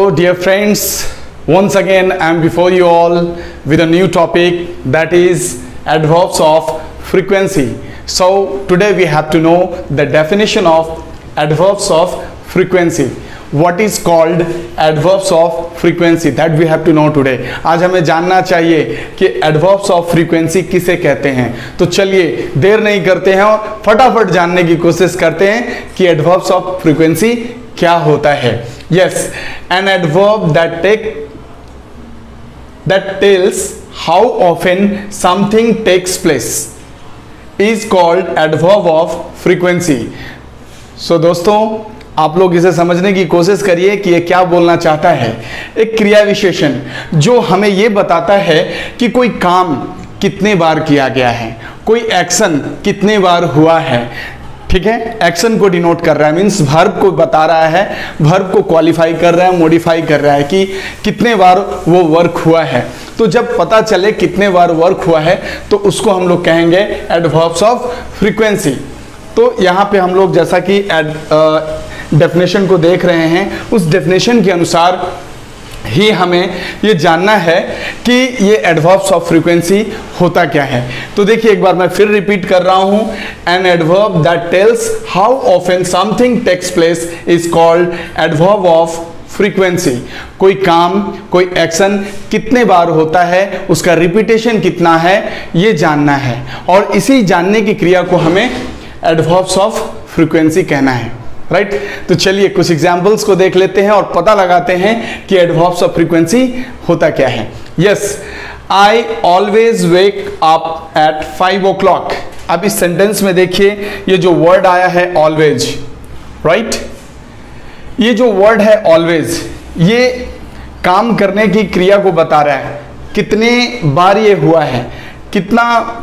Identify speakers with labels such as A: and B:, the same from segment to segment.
A: So dear friends, once again I am before you all with a new topic, that is adverbs of frequency. So today we have to know the definition of adverbs of frequency. What is called adverbs of frequency, that we have to know today. आज हमें जानना चाहिए कि adverbs of frequency किसे कहते हैं. तो चलिए देर नहीं करते हैं और फटाफट जानने की कोशिश करते हैं कि adverbs of frequency क्या होता है. Yes, an adverb that tells how often something takes place is called adverb of frequency. So दोस्तों, आप लोग इसे समझने की कोशिश करिए कि ये क्या बोलना चाहता है. एक क्रिया विशेषण जो हमें ये बताता है कि कोई काम कितने बार किया गया है, कोई एक्शन कितने बार हुआ है. ठीक है, एक्शन को डिनोट कर रहा है, मीन्स वर्ब को बता रहा है, वर्ब को क्वालिफाई कर रहा है, मॉडिफाई कर रहा है कि कितने बार वो वर्क हुआ है. तो जब पता चले कितने बार वर्क हुआ है तो उसको हम लोग कहेंगे एडवर्ब्स ऑफ फ्रीक्वेंसी. तो यहाँ पे हम लोग जैसा कि डेफिनेशन को देख रहे हैं, उस डेफिनेशन के अनुसार ही हमें ये जानना है कि ये एडवर्ब्स ऑफ फ्रीक्वेंसी होता क्या है. तो देखिए एक बार मैं फिर रिपीट कर रहा हूं. An adverb that tells how often something takes place is called adverb of frequency. कोई काम, कोई एक्शन कितने बार होता है, उसका रिपीटेशन कितना है, ये जानना है. और इसी जानने की क्रिया को हमें एडवर्ब्स ऑफ फ्रीक्वेंसी कहना है. राइट तो चलिए कुछ एग्जाम्पल्स को देख लेते हैं और पता लगाते हैं कि एडवर्ब्स ऑफ फ्रीक्वेंसी होता क्या है. Yes, I always wake up at 5 o'clock. अब इस सेंटेंस में देखिए ये जो वर्ड आया है ऑलवेज, राइट, ये जो वर्ड है ऑलवेज, ये काम करने की क्रिया को बता रहा है, कितने बार ये हुआ है, कितना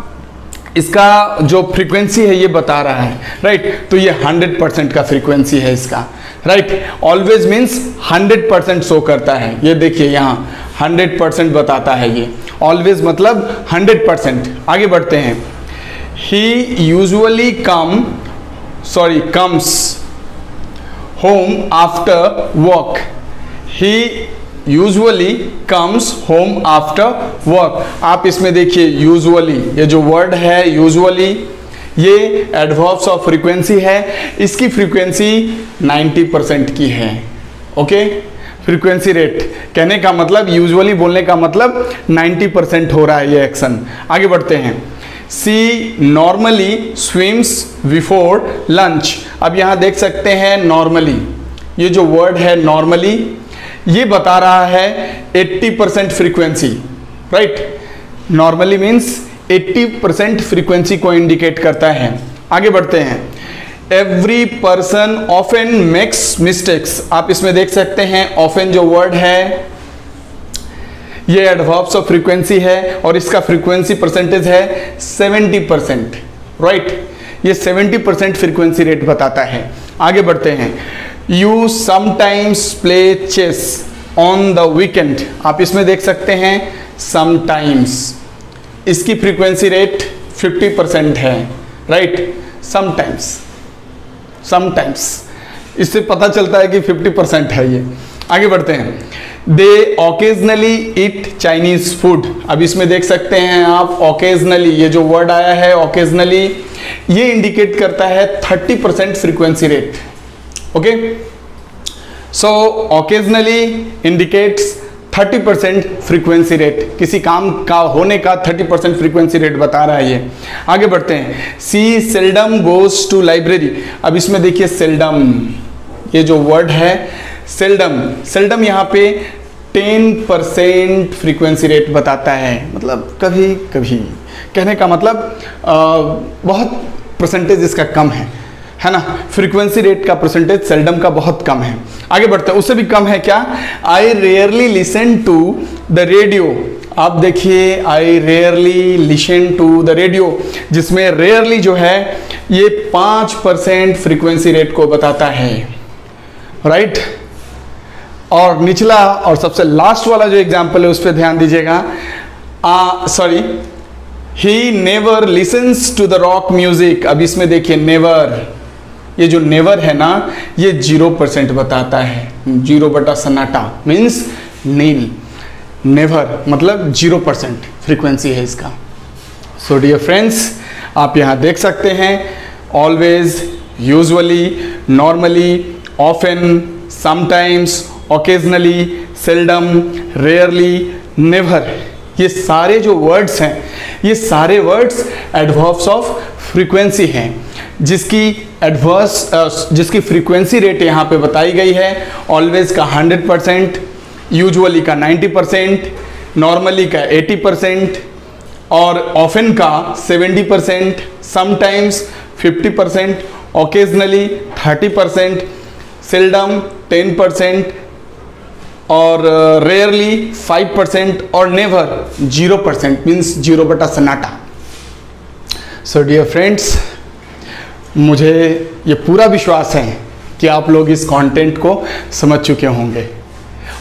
A: इसका जो फ्रीक्वेंसी है ये बता रहा है. राइट तो ये 100% का फ्रीक्वेंसी है इसका. राइट ऑलवेज मीन्स 100% शो करता है. ये देखिए यहाँ 100% बताता है ये. ऑलवेज मतलब 100%. आगे बढ़ते हैं. He usually comes home after work. He usually comes home after work. आप इसमें देखिए यूजुअली, ये जो वर्ड है यूजुअली, ये एडवर्ब्स ऑफ फ्रीक्वेंसी है. इसकी फ्रीक्वेंसी 90% की है. ओके, फ्रीक्वेंसी रेट कहने का मतलब, यूजुअली बोलने का मतलब 90% हो रहा है ये एक्शन. आगे बढ़ते हैं. सी नॉर्मली स्विम्स बिफोर लंच. अब यहाँ देख सकते हैं नॉर्मली, ये जो वर्ड है नॉर्मली, ये बता रहा है 80% frequency. Right, normally means 80% frequency को इंडिकेट करता है. आगे बढ़ते हैं. Every person often makes mistakes. आप इसमें देख सकते हैं ऑफन जो वर्ड है ये एडवर्ब्स ऑफ फ्रीक्वेंसी है और इसका फ्रीक्वेंसी परसेंटेज है 70%. राइट, ये 70% फ्रीक्वेंसी रेट बताता है. आगे बढ़ते हैं. You sometimes play chess on the weekend. आप इसमें देख सकते हैं sometimes, इसकी फ्रीक्वेंसी रेट 50% है. राइट, sometimes इससे पता चलता है कि 50% है ये. आगे बढ़ते हैं. They occasionally eat Chinese food. अब इसमें देख सकते हैं आप occasionally, ये जो वर्ड आया है occasionally, ये इंडिकेट करता है 30% फ्रीक्वेंसी रेट. ओके, सो occasionally indicates 30% फ्रीक्वेंसी रेट. किसी काम का होने का 30% फ्रीक्वेंसी रेट बता रहा है ये. आगे बढ़ते हैं. सी सेल्डम गोज टू लाइब्रेरी. अब इसमें देखिए सेल्डम, ये जो वर्ड है सेल्डम यहाँ पे 10% फ्रीक्वेंसी रेट बताता है. मतलब कभी कभी, कहने का मतलब बहुत परसेंटेज इसका कम है ना. फ्रीक्वेंसी रेट का परसेंटेज सेल्डम का बहुत कम है. आगे बढ़ते हैं. उससे भी कम है क्या. I rarely listen to the radio. आप देखिए I rarely listen to the radio, जिसमें रेयरली जो है ये 5% फ्रीक्वेंसी रेट को बताता है. राइट, और निचला और सबसे लास्ट वाला जो एग्जाम्पल है उस पर ध्यान दीजिएगा. He never listens to the rock music. अब इसमें देखिए नेवर, ये जो नेवर है ना, ये 0% बताता है। 0 बटा सन्नाटा मीन्स नील। नेवर मतलब 0% फ्रीक्वेंसी है इसका। सो डियर फ्रेंड्स, आप यहाँ देख सकते हैं always, usually, normally, often, sometimes, occasionally, seldom, rarely, never, ये सारे जो वर्ड्स हैं, ये सारे वर्ड्स एडवर्ब्स ऑफ फ्रीक्वेंसी हैं, जिसकी फ्रीक्वेंसी रेट यहाँ पे बताई गई है। ऑलवेज का 100%, यूजुअली का 90%, नॉर्मली का 80% और ऑफन का 70%, समटाइम्स 50%, ओकेजनली 30%, सेल्डम 10% और रेयरली 5% और नेवर 0% मीन्स 0 बटा सन्नाटा। सो डियर फ्रेंड्स, मुझे ये पूरा विश्वास है कि आप लोग इस कंटेंट को समझ चुके होंगे,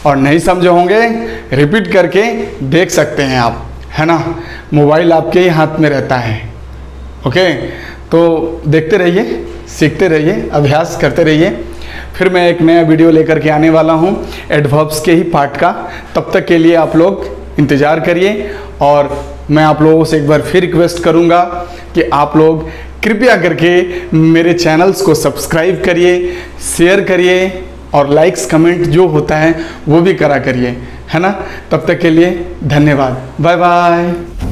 A: और नहीं समझे होंगे रिपीट करके देख सकते हैं आप, है ना। मोबाइल आपके ही हाथ में रहता है। ओके, तो देखते रहिए, सीखते रहिए, अभ्यास करते रहिए। फिर मैं एक नया वीडियो लेकर के आने वाला हूँ एडवर्ब्स के ही पार्ट का। तब तक के लिए आप लोग इंतज़ार करिए, और मैं आप लोगों से एक बार फिर रिक्वेस्ट करूँगा कि आप लोग कृपया करके मेरे चैनल्स को सब्सक्राइब करिए, शेयर करिए, और लाइक्स कमेंट जो होता है वो भी करा करिए, है ना। तब तक के लिए धन्यवाद, बाय बाय।